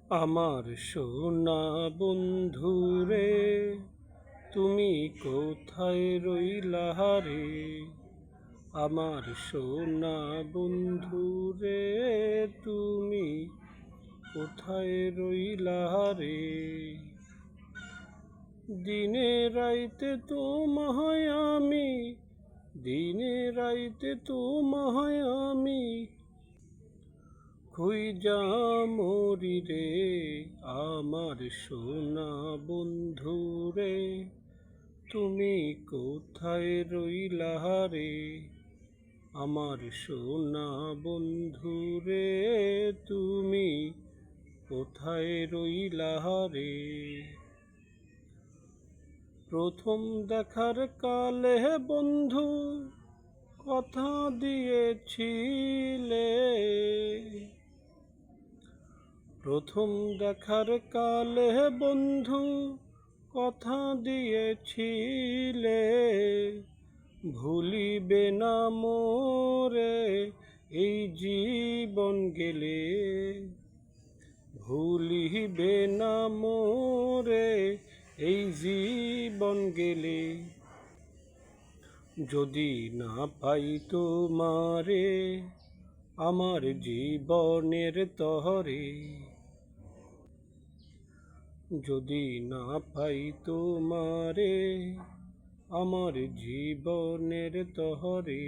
আমার সোনা বন্ধুরে, তুমি কোথায় রইলা রে? আমার সোনা বন্ধুরে, তুমি কোথায় রইলা রে? দিনে রাইতে তোমায় আমি, দিনে রাইতে তোমায় আমি খুঁজা মরি রে। আমার সোনা বন্ধুরে, তুমি কোথায় রইলা রে? আমার সোনা বন্ধুরে, তুমি কোথায় রইলা রে? প্রথম দেখার কালে বন্ধু কথা দিয়েছিলে, প্রথম দেখার কালে বন্ধু কথা দিয়েছিলে, ভুলিবে না মোরে এই জীবন গেলে, ভুলিবে না মোরে এই জীবন গেলে। যদি না পাই তোমারে আমার জীবনের তরে, যদি না পাই তোমারে আমার জীবনের তরে,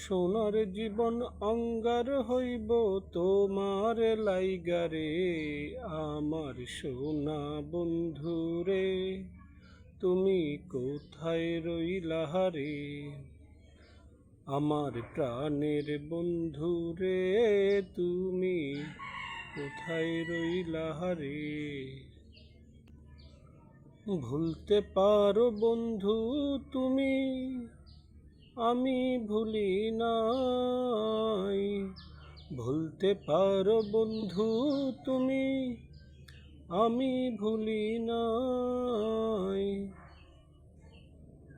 সোনার জীবন অঙ্গার হইব তোমার লাইগারে। আমার সোনা বন্ধুরে, তুমি কোথায় রইলা রে? আমার প্রাণের বন্ধুরে, তুমি কোথায় রইলা রে? ভুলতে পারো বন্ধু তুমি, আমি ভুলি নাই। ভুলতে পারো বন্ধু তুমি, আমি ভুলি নাই।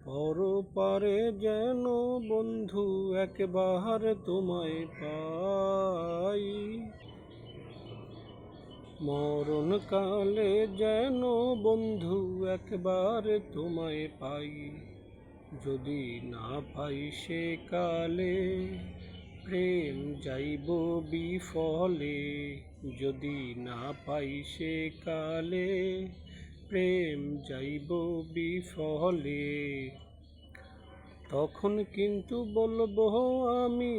পরপারে যেন বন্ধু একবার তোমায় পাই, মরণকালে যেন বন্ধু একবার তোমায় পাই। যদি না পাই সে কালে প্রেম যাইব বিফলে, যদি না পাই সে কালে প্রেম যাইব বিফলে। তখন কিন্তু বলবো আমি,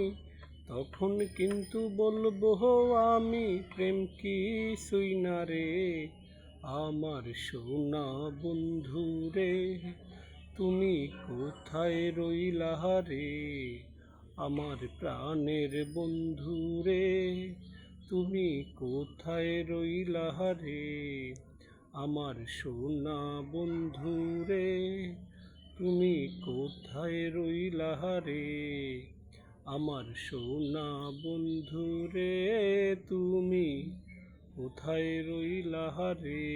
তখন কিন্তু বলবো আমি প্রেম কিছুই না রে। আমার সোনা বন্ধুরে, তুমি কোথায় রইলা রে? আমার প্রাণের বন্ধুরে, তুমি কোথায় রইলা রে? আমার সোনা বন্ধুরে, তুমি কোথায় রইলা রে? আমার সোনা বন্ধুরে, তুমি কোথায় রইলা রে?